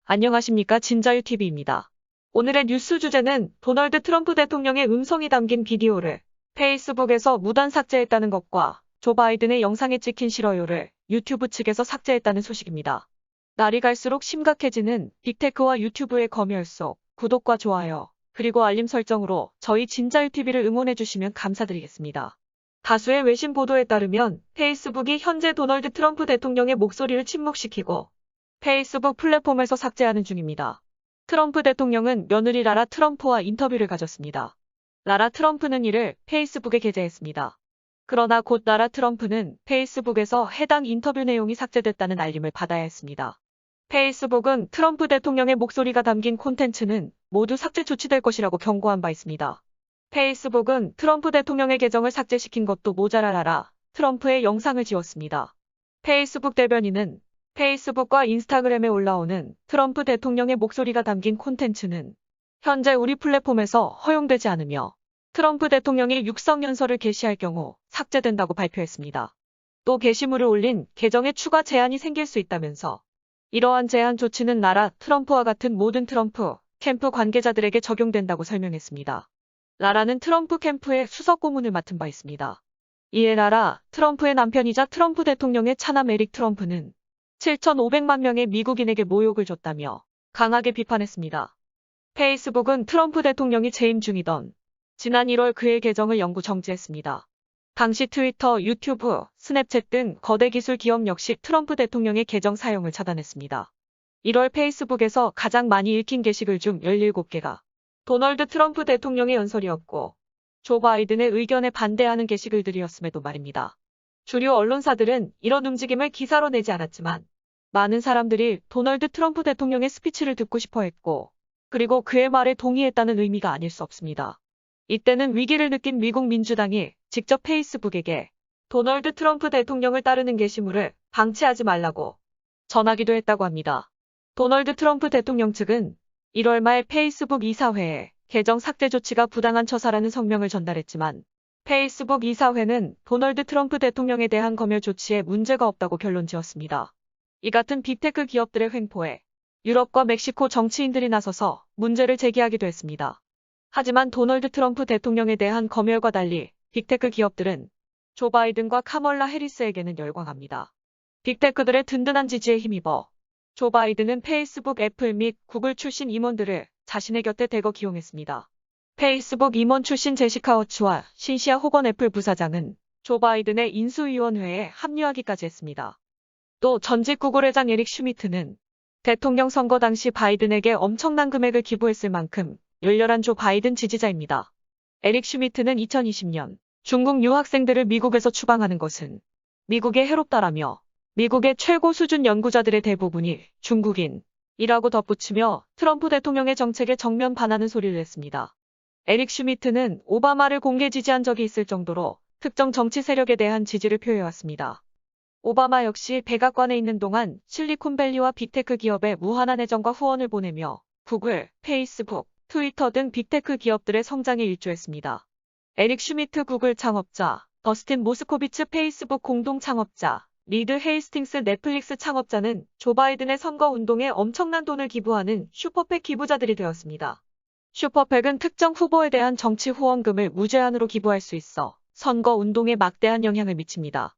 안녕하십니까, 진자유TV입니다. 오늘의 뉴스 주제는 도널드 트럼프 대통령의 음성이 담긴 비디오를 페이스북에서 무단 삭제했다는 것과 조 바이든의 영상에 찍힌 싫어요를 유튜브 측에서 삭제했다는 소식입니다. 날이 갈수록 심각해지는 빅테크와 유튜브의 검열 속 구독과 좋아요, 그리고 알림 설정으로 저희 진자유TV를 응원해주시면 감사드리겠습니다. 다수의 외신 보도에 따르면 페이스북이 현재 도널드 트럼프 대통령의 목소리를 침묵시키고 페이스북 플랫폼에서 삭제하는 중입니다. 트럼프 대통령은 며느리 라라 트럼프와 인터뷰를 가졌습니다. 라라 트럼프는 이를 페이스북에 게재했습니다. 그러나 곧 라라 트럼프는 페이스북에서 해당 인터뷰 내용이 삭제됐다는 알림을 받아야 했습니다. 페이스북은 트럼프 대통령의 목소리가 담긴 콘텐츠는 모두 삭제 조치될 것이라고 경고한 바 있습니다. 페이스북은 트럼프 대통령의 계정을 삭제시킨 것도 모자라 라라 트럼프의 영상을 지웠습니다. 페이스북 대변인은 페이스북과 인스타그램에 올라오는 트럼프 대통령의 목소리가 담긴 콘텐츠는 현재 우리 플랫폼에서 허용되지 않으며 트럼프 대통령이 육성연설을 게시할 경우 삭제된다고 발표했습니다. 또 게시물을 올린 계정에 추가 제한이 생길 수 있다면서 이러한 제한 조치는 라라 트럼프와 같은 모든 트럼프 캠프 관계자들에게 적용된다고 설명했습니다. 라라는 트럼프 캠프의 수석 고문을 맡은 바 있습니다. 이에 라라 트럼프의 남편이자 트럼프 대통령의 차남 에릭 트럼프는 7,500만 명의 미국인에게 모욕을 줬다며 강하게 비판했습니다. 페이스북은 트럼프 대통령이 재임 중이던 지난 1월 그의 계정을 영구 정지했습니다. 당시 트위터, 유튜브, 스냅챗 등 거대 기술 기업 역시 트럼프 대통령의 계정 사용을 차단했습니다. 1월 페이스북에서 가장 많이 읽힌 게시글 중 17개가 도널드 트럼프 대통령의 연설이었고 조 바이든의 의견에 반대하는 게시글들이었음에도 말입니다. 주류 언론사들은 이런 움직임을 기사로 내지 않았지만 많은 사람들이 도널드 트럼프 대통령의 스피치를 듣고 싶어 했고 그리고 그의 말에 동의했다는 의미가 아닐 수 없습니다. 이때는 위기를 느낀 미국 민주당이 직접 페이스북에게 도널드 트럼프 대통령을 따르는 게시물을 방치하지 말라고 전하기도 했다고 합니다. 도널드 트럼프 대통령 측은 1월 말 페이스북 이사회에 계정 삭제 조치가 부당한 처사라는 성명을 전달했지만 페이스북 이사회는 도널드 트럼프 대통령에 대한 검열 조치에 문제가 없다고 결론 지었습니다. 이 같은 빅테크 기업들의 횡포에 유럽과 멕시코 정치인들이 나서서 문제를 제기하기도 했습니다. 하지만 도널드 트럼프 대통령에 대한 검열과 달리 빅테크 기업들은 조 바이든과 카멀라 해리스에게는 열광합니다. 빅테크들의 든든한 지지에 힘입어 조 바이든은 페이스북, 애플 및 구글 출신 임원들을 자신의 곁에 대거 기용했습니다. 페이스북 임원 출신 제시카 워츠와 신시아 호건 애플 부사장은 조 바이든의 인수위원회에 합류하기까지 했습니다. 또 전직 구글 회장 에릭 슈미트는 대통령 선거 당시 바이든에게 엄청난 금액을 기부했을 만큼 열렬한 조 바이든 지지자입니다. 에릭 슈미트는 2020년 중국 유학생들을 미국에서 추방하는 것은 미국에 해롭다라며 미국의 최고 수준 연구자들의 대부분이 중국인이라고 덧붙이며 트럼프 대통령의 정책에 정면 반하는 소리를 냈습니다. 에릭 슈미트는 오바마를 공개 지지한 적이 있을 정도로 특정 정치 세력에 대한 지지를 표해왔습니다. 오바마 역시 백악관에 있는 동안 실리콘밸리와 빅테크 기업에 무한한 애정과 후원을 보내며 구글, 페이스북, 트위터 등 빅테크 기업들의 성장에 일조했습니다. 에릭 슈미트 구글 창업자, 더스틴 모스코비츠 페이스북 공동 창업자, 리드 헤이스팅스 넷플릭스 창업자는 조 바이든의 선거 운동에 엄청난 돈을 기부하는 슈퍼팩 기부자들이 되었습니다. 슈퍼팩은 특정 후보에 대한 정치 후원금을 무제한으로 기부할 수 있어 선거 운동에 막대한 영향을 미칩니다.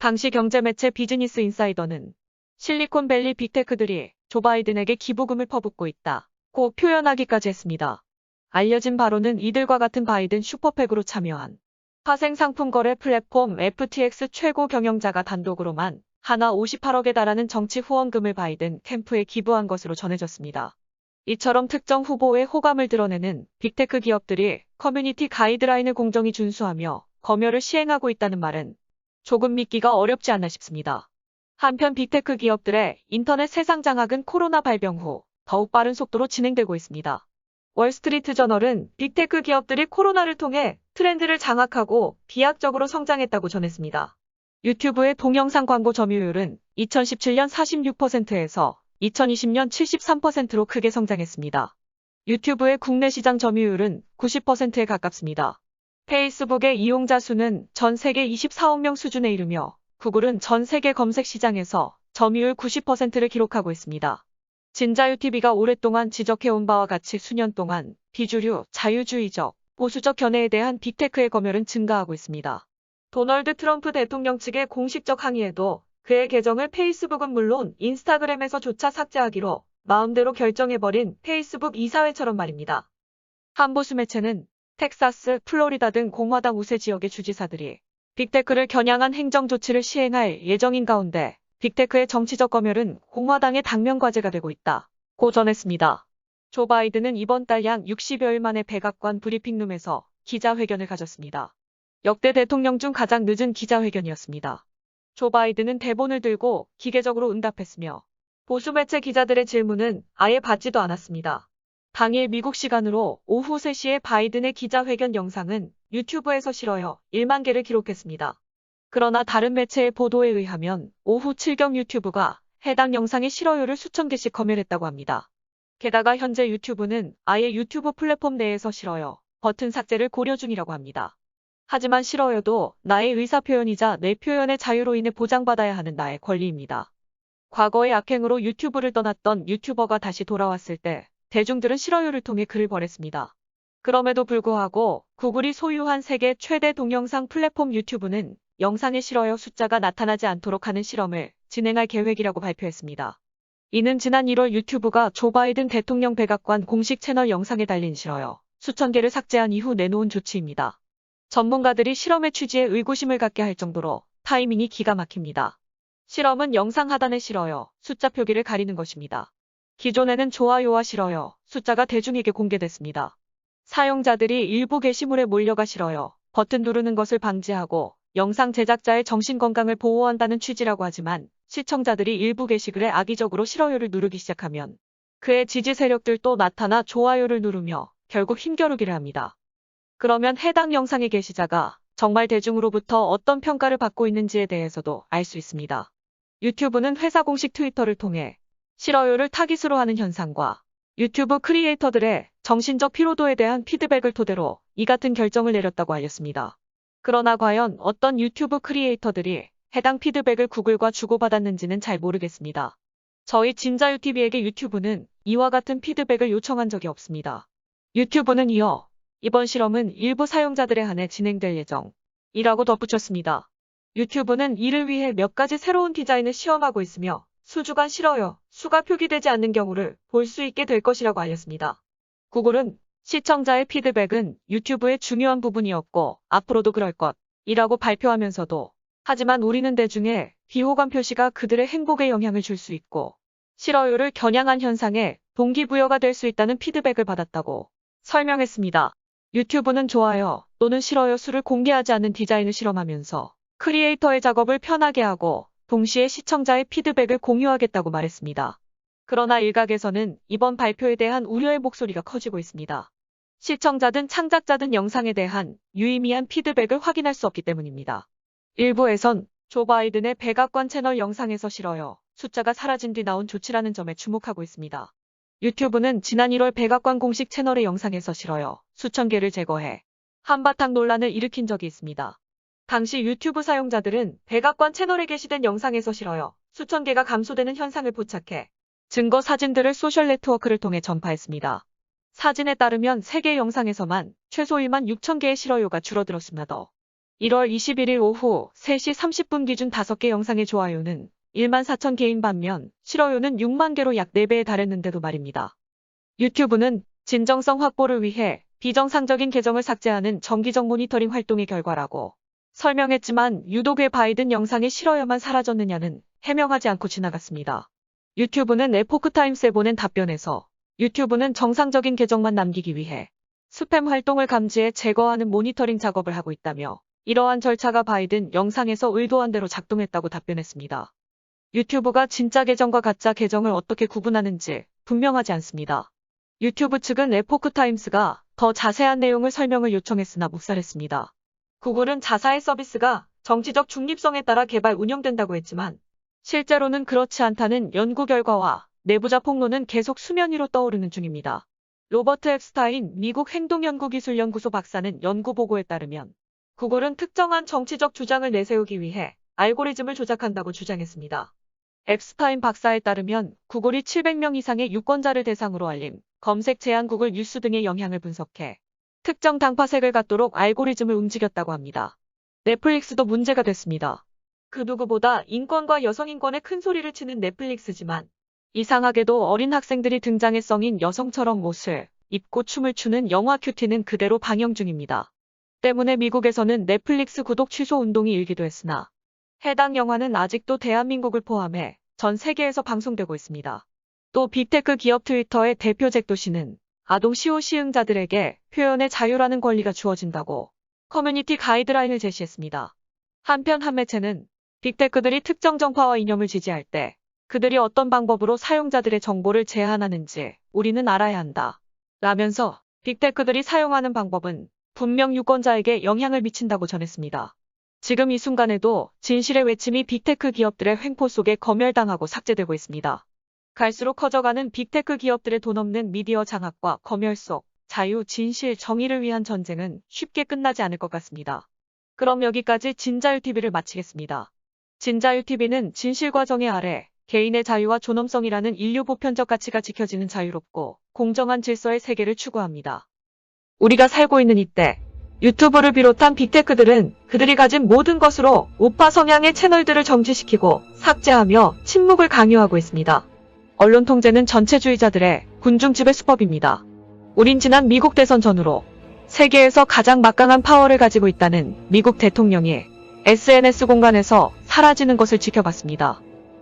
당시 경제매체 비즈니스 인사이더는 실리콘밸리 빅테크들이 조 바이든에게 기부금을 퍼붓고 있다고 표현하기까지 했습니다. 알려진 바로는 이들과 같은 바이든 슈퍼팩으로 참여한 파생상품 거래 플랫폼 FTX 최고 경영자가 단독으로만 하나 58억에 달하는 정치 후원금을 바이든 캠프에 기부한 것으로 전해졌습니다. 이처럼 특정 후보의 호감을 드러내는 빅테크 기업들이 커뮤니티 가이드라인을 공정히 준수하며 검열을 시행하고 있다는 말은 조금 믿기가 어렵지 않나 싶습니다. 한편 빅테크 기업들의 인터넷 세상 장악은 코로나 발병 후 더욱 빠른 속도로 진행되고 있습니다. 월스트리트 저널은 빅테크 기업들이 코로나를 통해 트렌드를 장악하고 비약적으로 성장했다고 전했습니다. 유튜브의 동영상 광고 점유율은 2017년 46%에서 2020년 73%로 크게 성장했습니다. 유튜브의 국내 시장 점유율은 90%에 가깝습니다. 페이스북의 이용자 수는 전 세계 24억 명 수준에 이르며 구글은 전 세계 검색 시장에서 점유율 90%를 기록하고 있습니다. 진자유TV가 오랫동안 지적해온 바와 같이 수년 동안 비주류, 자유주의적, 보수적 견해에 대한 빅테크의 검열은 증가하고 있습니다. 도널드 트럼프 대통령 측의 공식적 항의에도 그의 계정을 페이스북은 물론 인스타그램에서조차 삭제하기로 마음대로 결정해버린 페이스북 이사회처럼 말입니다. 한 보수 매체는 텍사스, 플로리다 등 공화당 우세 지역의 주지사들이 빅테크를 겨냥한 행정 조치를 시행할 예정인 가운데 빅테크의 정치적 검열은 공화당의 당면 과제가 되고 있다고 전했습니다. 조 바이든은 이번 달 약 60여일 만에 백악관 브리핑룸에서 기자회견을 가졌습니다. 역대 대통령 중 가장 늦은 기자회견이었습니다. 조 바이든은 대본을 들고 기계적으로 응답했으며 보수 매체 기자들의 질문은 아예 받지도 않았습니다. 당일 미국 시간으로 오후 3시에 바이든의 기자회견 영상은 유튜브에서 실어여 1만 개를 기록했습니다. 그러나 다른 매체의 보도에 의하면 오후 7경 유튜브가 해당 영상의 실어요를 수천 개씩 검열했다고 합니다. 게다가 현재 유튜브는 아예 유튜브 플랫폼 내에서 실어요 버튼 삭제를 고려 중이라고 합니다. 하지만 실어요도 나의 의사표현이자 내 표현의 자유로 인해 보장받아야 하는 나의 권리입니다. 과거의 악행으로 유튜브를 떠났던 유튜버가 다시 돌아왔을 때 대중들은 실어요를 통해 그를 벌했습니다. 그럼에도 불구하고 구글이 소유한 세계 최대 동영상 플랫폼 유튜브는 영상의 실어요 숫자가 나타나지 않도록 하는 실험을 진행할 계획이라고 발표했습니다. 이는 지난 1월 유튜브가 조 바이든 대통령 백악관 공식 채널 영상에 달린 실어요 수천 개를 삭제한 이후 내놓은 조치입니다. 전문가들이 실험의 취지에 의구심을 갖게 할 정도로 타이밍이 기가 막힙니다. 실험은 영상 하단의 실어요 숫자 표기를 가리는 것입니다. 기존에는 좋아요와 실어요 숫자가 대중에게 공개됐습니다. 사용자들이 일부 게시물에 몰려가 실어요 버튼 누르는 것을 방지하고 영상 제작자의 정신건강을 보호한다는 취지라고 하지만 시청자들이 일부 게시글에 악의적으로 실어요를 누르기 시작하면 그의 지지 세력들도 나타나 좋아요를 누르며 결국 힘겨루기를 합니다. 그러면 해당 영상의 게시자가 정말 대중으로부터 어떤 평가를 받고 있는지에 대해서도 알 수 있습니다. 유튜브는 회사 공식 트위터를 통해 실어요를 타깃으로 하는 현상과 유튜브 크리에이터들의 정신적 피로도에 대한 피드백을 토대로 이 같은 결정을 내렸다고 알렸습니다. 그러나 과연 어떤 유튜브 크리에이터들이 해당 피드백을 구글과 주고받았는지는 잘 모르겠습니다. 저희 진자유TV에게 유튜브는 이와 같은 피드백을 요청한 적이 없습니다. 유튜브는 이어 이번 실험은 일부 사용자들에 한해 진행될 예정이라고 덧붙였습니다. 유튜브는 이를 위해 몇 가지 새로운 디자인을 시험하고 있으며 수주간 실어요 수가 표기되지 않는 경우를 볼 수 있게 될 것이라고 알렸습니다. 구글은 시청자의 피드백은 유튜브의 중요한 부분이었고 앞으로도 그럴 것이라고 발표하면서도 하지만 우리는 대중의 비호감 표시가 그들의 행복에 영향을 줄 수 있고 실어요를 겨냥한 현상에 동기부여가 될 수 있다는 피드백을 받았다고 설명했습니다. 유튜브는 좋아요 또는 실어요 수를 공개하지 않는 디자인을 실험하면서 크리에이터의 작업을 편하게 하고 동시에 시청자의 피드백을 공유하겠다고 말했습니다. 그러나 일각에서는 이번 발표에 대한 우려의 목소리가 커지고 있습니다. 시청자든 창작자든 영상에 대한 유의미한 피드백을 확인할 수 없기 때문입니다. 일부에선 조 바이든의 백악관 채널 영상에서 실어요 숫자가 사라진 뒤 나온 조치라는 점에 주목하고 있습니다. 유튜브는 지난 1월 백악관 공식 채널의 영상에서 실어요 수천 개를 제거해 한바탕 논란을 일으킨 적이 있습니다. 당시 유튜브 사용자들은 백악관 채널에 게시된 영상에서 실어요 수천 개가 감소되는 현상을 포착해 증거 사진들을 소셜 네트워크를 통해 전파했습니다. 사진에 따르면 3개 영상에서만 최소 1만 6천 개의 실어요가 줄어들었습니다. 1월 21일 오후 3시 30분 기준 5개 영상의 좋아요는 1만 4천 개인 반면 실어요는 6만 개로 약 4배에 달했는데도 말입니다. 유튜브는 진정성 확보를 위해 비정상적인 계정을 삭제하는 정기적 모니터링 활동의 결과라고 설명했지만 유독 왜 바이든 영상의 실어요만 사라졌느냐는 해명하지 않고 지나갔습니다. 유튜브는 에포크타임스에 보낸 답변에서 유튜브는 정상적인 계정만 남기기 위해 스팸 활동을 감지해 제거하는 모니터링 작업을 하고 있다며 이러한 절차가 바이든 영상에서 의도한 대로 작동했다고 답변했습니다. 유튜브가 진짜 계정과 가짜 계정을 어떻게 구분하는지 분명하지 않습니다. 유튜브 측은 에포크타임스가 더 자세한 내용을 설명을 요청했으나 묵살했습니다. 구글은 자사의 서비스가 정치적 중립성에 따라 개발 운영된다고 했지만 실제로는 그렇지 않다는 연구 결과와 내부자 폭로는 계속 수면 위로 떠오르는 중입니다. 로버트 앱스타인 미국 행동연구기술연구소 박사는 연구 보고에 따르면 구글은 특정한 정치적 주장을 내세우기 위해 알고리즘을 조작한다고 주장했습니다. 앱스타인 박사에 따르면 구글이 700명 이상의 유권자를 대상으로 알림, 검색 제한국을 뉴스 등의 영향을 분석해 특정 당파색을 갖도록 알고리즘을 움직였다고 합니다. 넷플릭스도 문제가 됐습니다. 그 누구보다 인권과 여성 인권에 큰 소리를 치는 넷플릭스지만 이상하게도 어린 학생들이 등장해 성인 여성처럼 옷을 입고 춤을 추는 영화 큐티는 그대로 방영 중입니다. 때문에 미국에서는 넷플릭스 구독 취소 운동이 일기도 했으나 해당 영화는 아직도 대한민국을 포함해 전 세계에서 방송되고 있습니다. 또 빅테크 기업 트위터의 대표 잭 도시는 아동 시호 시행자들에게 표현의 자유라는 권리가 주어진다고 커뮤니티 가이드라인을 제시했습니다. 한편 한 매체는 빅테크들이 특정 정파와 이념을 지지할 때 그들이 어떤 방법으로 사용자들의 정보를 제한하는지 우리는 알아야 한다. 라면서 빅테크들이 사용하는 방법은 분명 유권자에게 영향을 미친다고 전했습니다. 지금 이 순간에도 진실의 외침이 빅테크 기업들의 횡포 속에 검열당하고 삭제되고 있습니다. 갈수록 커져가는 빅테크 기업들의 돈 없는 미디어 장악과 검열 속 자유, 진실, 정의를 위한 전쟁은 쉽게 끝나지 않을 것 같습니다. 그럼 여기까지 진자유TV를 마치겠습니다. 진자유TV는 진실과 정의 아래 개인의 자유와 존엄성이라는 인류 보편적 가치가 지켜지는 자유롭고 공정한 질서의 세계를 추구합니다. 우리가 살고 있는 이때 유튜브를 비롯한 빅테크들은 그들이 가진 모든 것으로 우파 성향의 채널들을 정지시키고 삭제하며 침묵을 강요하고 있습니다. 언론 통제는 전체주의자들의 군중지배 수법입니다. 우린 지난 미국 대선 전후로 세계에서 가장 막강한 파워를 가지고 있다는 미국 대통령이 SNS 공간에서 사라지는 것을 지켜봤습니다.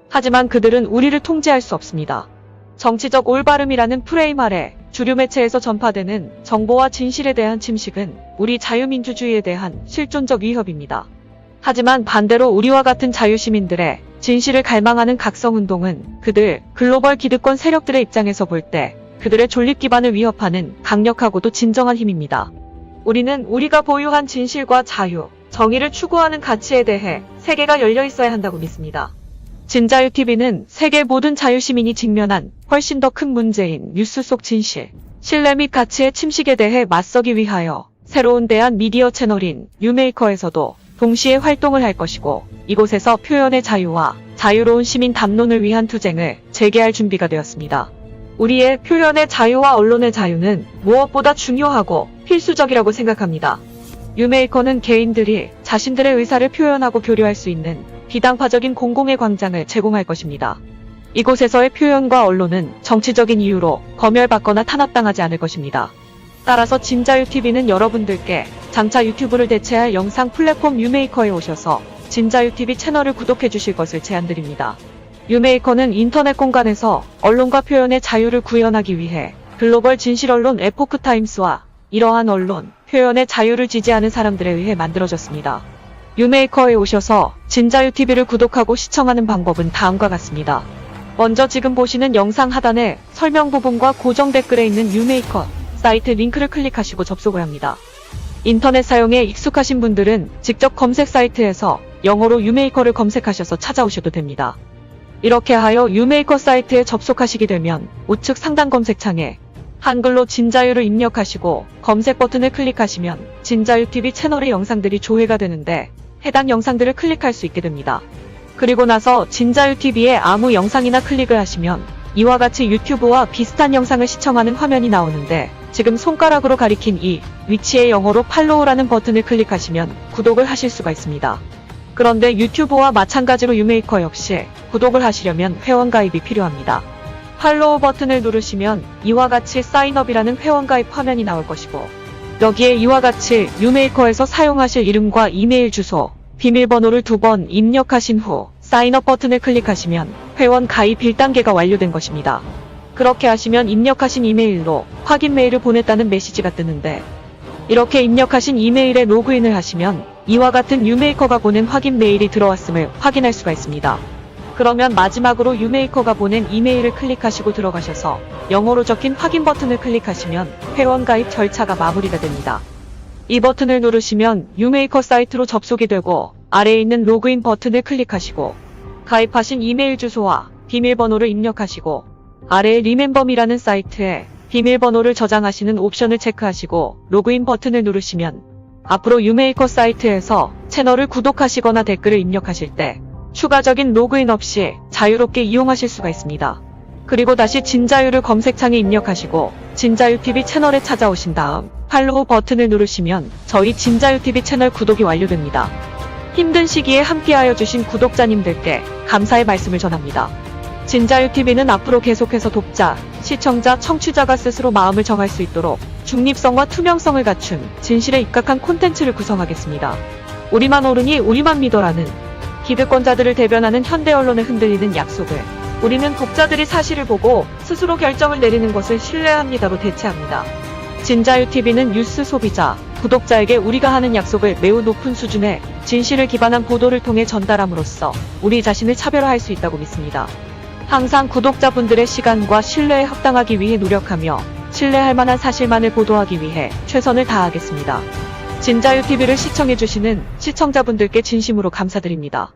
하지만 그들은 우리를 통제할 수 없습니다. 정치적 올바름이라는 프레임 아래 주류 매체에서 전파되는 정보와 진실에 대한 침식은 우리 자유민주주의에 대한 실존적 위협입니다. 하지만 반대로 우리와 같은 자유시민들의 진실을 갈망하는 각성운동은 그들 글로벌 기득권 세력들의 입장에서 볼 때 그들의 존립 기반을 위협하는 강력하고도 진정한 힘입니다. 우리는 우리가 보유한 진실과 자유, 정의를 추구하는 가치에 대해 세계가 열려 있어야 한다고 믿습니다. 진자유TV는 세계 모든 자유시민이 직면한 훨씬 더 큰 문제인 뉴스 속 진실, 신뢰 및 가치의 침식에 대해 맞서기 위하여 새로운 대한 미디어 채널인 뉴메이커에서도 동시에 활동을 할 것이고 이곳에서 표현의 자유와 자유로운 시민 담론을 위한 투쟁을 재개할 준비가 되었습니다. 우리의 표현의 자유와 언론의 자유는 무엇보다 중요하고 필수적이라고 생각합니다. 뉴메이커는 개인들이 자신들의 의사를 표현하고 교류할 수 있는 비당파적인 공공의 광장을 제공할 것입니다. 이곳에서의 표현과 언론은 정치적인 이유로 검열받거나 탄압당하지 않을 것입니다. 따라서 진자유TV는 여러분들께 장차 유튜브를 대체할 영상 플랫폼 뉴메이커에 오셔서 진자유TV 채널을 구독해 주실 것을 제안드립니다. 뉴메이커는 인터넷 공간에서 언론과 표현의 자유를 구현하기 위해 글로벌 진실언론 에포크타임스와 이러한 언론, 표현의 자유를 지지하는 사람들에 의해 만들어졌습니다. 뉴메이커에 오셔서 진자유TV를 구독하고 시청하는 방법은 다음과 같습니다. 먼저 지금 보시는 영상 하단에 설명 부분과 고정 댓글에 있는 뉴메이커 사이트 링크를 클릭하시고 접속을 합니다. 인터넷 사용에 익숙하신 분들은 직접 검색 사이트에서 영어로 뉴메이커를 검색하셔서 찾아오셔도 됩니다. 이렇게 하여 뉴메이커 사이트에 접속하시게 되면 우측 상단 검색창에 한글로 진자유를 입력하시고 검색 버튼을 클릭하시면 진자유TV 채널의 영상들이 조회가 되는데 해당 영상들을 클릭할 수 있게 됩니다. 그리고 나서 진자유TV에 아무 영상이나 클릭을 하시면 이와 같이 유튜브와 비슷한 영상을 시청하는 화면이 나오는데 지금 손가락으로 가리킨 이 위치에 영어로 팔로우라는 버튼을 클릭하시면 구독을 하실 수가 있습니다. 그런데 유튜브와 마찬가지로 뉴메이커 역시 구독을 하시려면 회원가입이 필요합니다. 팔로우 버튼을 누르시면 이와 같이 사인업이라는 회원가입 화면이 나올 것이고 여기에 이와 같이 뉴메이커에서 사용하실 이름과 이메일 주소, 비밀번호를 2번 입력하신 후 사인업 버튼을 클릭하시면 회원 가입 1단계가 완료된 것입니다. 그렇게 하시면 입력하신 이메일로 확인 메일을 보냈다는 메시지가 뜨는데 이렇게 입력하신 이메일에 로그인을 하시면 이와 같은 뉴메이커가 보낸 확인 메일이 들어왔음을 확인할 수가 있습니다. 그러면 마지막으로 뉴메이커가 보낸 이메일을 클릭하시고 들어가셔서 영어로 적힌 확인 버튼을 클릭하시면 회원 가입 절차가 마무리가 됩니다. 이 버튼을 누르시면 뉴메이커 사이트로 접속이 되고 아래에 있는 로그인 버튼을 클릭하시고 가입하신 이메일 주소와 비밀번호를 입력하시고 아래에 리멤버미라는 사이트에 비밀번호를 저장하시는 옵션을 체크하시고 로그인 버튼을 누르시면 앞으로 뉴메이커 사이트에서 채널을 구독하시거나 댓글을 입력하실 때 추가적인 로그인 없이 자유롭게 이용하실 수가 있습니다. 그리고 다시 진자유를 검색창에 입력하시고 진자유TV 채널에 찾아오신 다음 팔로우 버튼을 누르시면 저희 진자유TV 채널 구독이 완료됩니다. 힘든 시기에 함께하여 주신 구독자님들께 감사의 말씀을 전합니다. 진자유TV는 앞으로 계속해서 독자, 시청자, 청취자가 스스로 마음을 정할 수 있도록 중립성과 투명성을 갖춘 진실에 입각한 콘텐츠를 구성하겠습니다. 우리만 옳으니 우리만 믿어라는 기득권자들을 대변하는 현대 언론에 흔들리는 약속을 우리는 독자들이 사실을 보고 스스로 결정을 내리는 것을 신뢰합니다로 대체합니다. 진자유TV는 뉴스 소비자, 구독자에게 우리가 하는 약속을 매우 높은 수준의 진실을 기반한 보도를 통해 전달함으로써 우리 자신을 차별화할 수 있다고 믿습니다. 항상 구독자분들의 시간과 신뢰에 합당하기 위해 노력하며 신뢰할 만한 사실만을 보도하기 위해 최선을 다하겠습니다. 진자유TV를 시청해주시는 시청자분들께 진심으로 감사드립니다.